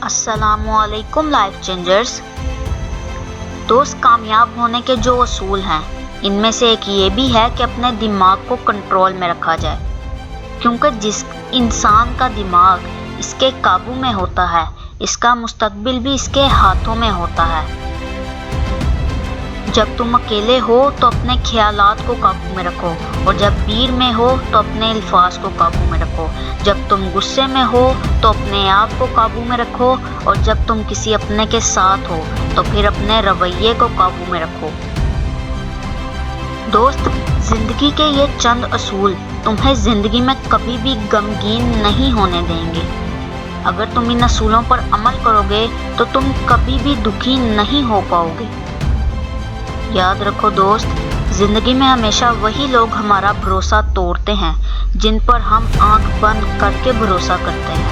अस्सलामुअलैकुम life changers. दोस्त, कामयाब होने के जो असूल हैं इनमें से एक ये भी है कि अपने दिमाग को कंट्रोल में रखा जाए, क्योंकि जिस इंसान का दिमाग इसके काबू में होता है इसका मुस्तकबिल भी इसके हाथों में होता है। जब तुम अकेले हो तो अपने ख्यालात को काबू में रखो, और जब भीड़ में हो तो अपने अल्फाज को काबू में रखो। जब तुम गुस्से में हो तो अपने आप को काबू में रखो, और जब तुम किसी अपने के साथ हो तो फिर अपने रवैये को काबू में रखो। दोस्त, जिंदगी के ये चंद असूल तुम्हें जिंदगी में कभी भी गमगीन नहीं होने देंगे। अगर तुम इन असूलों पर अमल करोगे तो तुम कभी भी दुखी नहीं हो पाओगे। याद रखो दोस्त, जिंदगी में हमेशा वही लोग हमारा भरोसा तोड़ते हैं जिन पर हम आंख बंद करके भरोसा करते हैं।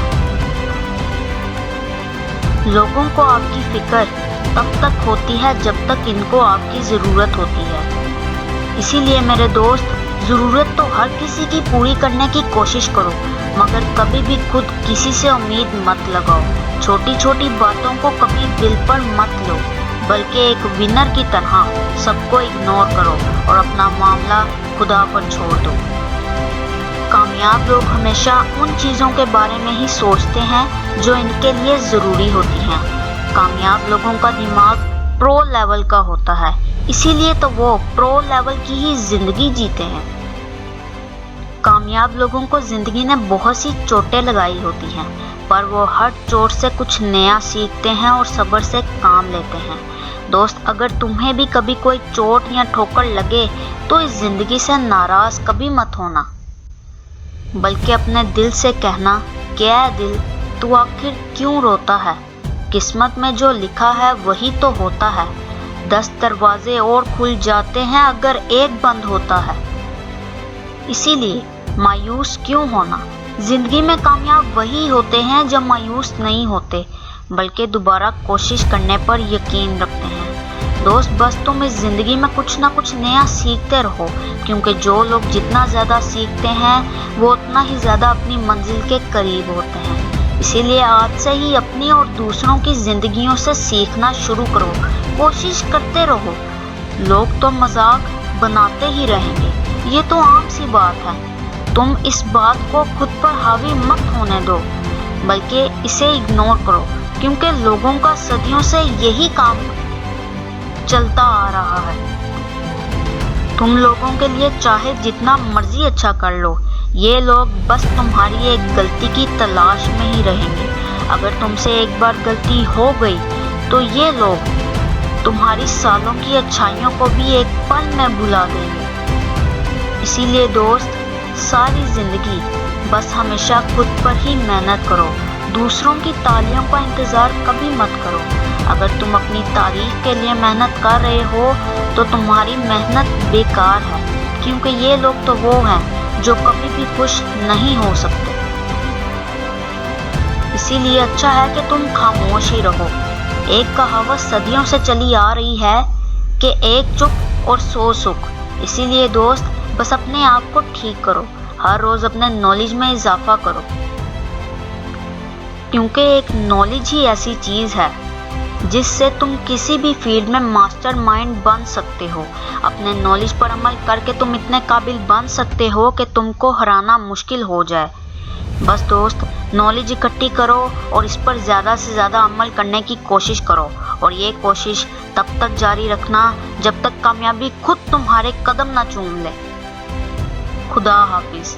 लोगों को आपकी फिक्र तब तक होती है जब तक इनको आपकी ज़रूरत होती है। इसीलिए मेरे दोस्त, ज़रूरत तो हर किसी की पूरी करने की कोशिश करो, मगर कभी भी खुद किसी से उम्मीद मत लगाओ। छोटी छोटी बातों को कभी दिल पर मत लो, बल्कि एक विनर की तरह सबको इग्नोर करो और अपना मामला खुदा पर छोड़ दो। कामयाब लोग हमेशा उन चीज़ों के बारे में ही सोचते हैं जो इनके लिए ज़रूरी होती हैं। कामयाब लोगों का दिमाग प्रो लेवल का होता है, इसीलिए तो वो प्रो लेवल की ही ज़िंदगी जीते हैं। कामयाब लोगों को ज़िंदगी ने बहुत सी चोटें लगाई होती हैं, पर वो हर चोट से कुछ नया सीखते हैं और सब्र से काम लेते हैं। दोस्त, अगर तुम्हें भी कभी कोई चोट या ठोकर लगे तो इस ज़िंदगी से नाराज़ कभी मत होना, बल्कि अपने दिल से कहना, क्या दिल, तू आखिर क्यों रोता है? किस्मत में जो लिखा है वही तो होता है। 10 दरवाजे और खुल जाते हैं अगर एक बंद होता है। इसीलिए मायूस क्यों होना? जिंदगी में कामयाब वही होते हैं जो मायूस नहीं होते, बल्कि दोबारा कोशिश करने पर यकीन रखते हैं। दोस्त, बस तुम इस ज़िंदगी में कुछ ना कुछ नया सीखते रहो, क्योंकि जो लोग जितना ज़्यादा सीखते हैं वो उतना ही ज़्यादा अपनी मंजिल के करीब होते हैं। इसीलिए आज से ही अपनी और दूसरों की ज़िंदगियों से सीखना शुरू करो। कोशिश करते रहो। लोग तो मजाक बनाते ही रहेंगे, ये तो आम सी बात है। तुम इस बात को खुद पर हावी मत होने दो, बल्कि इसे इग्नोर करो, क्योंकि लोगों का सदियों से यही काम चलता आ रहा है। तुम लोगों के लिए चाहे जितना मर्जी अच्छा कर लो, ये लोग बस तुम्हारी एक गलती की तलाश में ही रहेंगे। अगर तुमसे एक बार गलती हो गई तो ये लोग तुम्हारी सालों की अच्छाइयों को भी एक पल में भुला देंगे। इसीलिए दोस्त, सारी जिंदगी बस हमेशा खुद पर ही मेहनत करो। दूसरों की तालियों का इंतज़ार कभी मत करो। अगर तुम अपनी तारीफ के लिए मेहनत कर रहे हो तो तुम्हारी मेहनत बेकार है, क्योंकि ये लोग तो वो हैं जो कभी भी खुश नहीं हो सकते। इसीलिए अच्छा है कि तुम खामोश ही रहो। एक कहावत सदियों से चली आ रही है कि एक चुप और 100 सुख। इसीलिए दोस्त, बस अपने आप को ठीक करो, हर रोज़ अपने नॉलेज में इजाफा करो, क्योंकि एक नॉलेज ही ऐसी चीज़ है जिससे तुम किसी भी फील्ड में मास्टरमाइंड बन सकते हो। अपने नॉलेज पर अमल करके तुम इतने काबिल बन सकते हो कि तुमको हराना मुश्किल हो जाए। बस दोस्त, नॉलेज इकट्ठी करो और इस पर ज़्यादा से ज़्यादा अमल करने की कोशिश करो, और ये कोशिश तब तक जारी रखना जब तक कामयाबी खुद तुम्हारे कदम ना चूम ले। खुदा हाफिज़।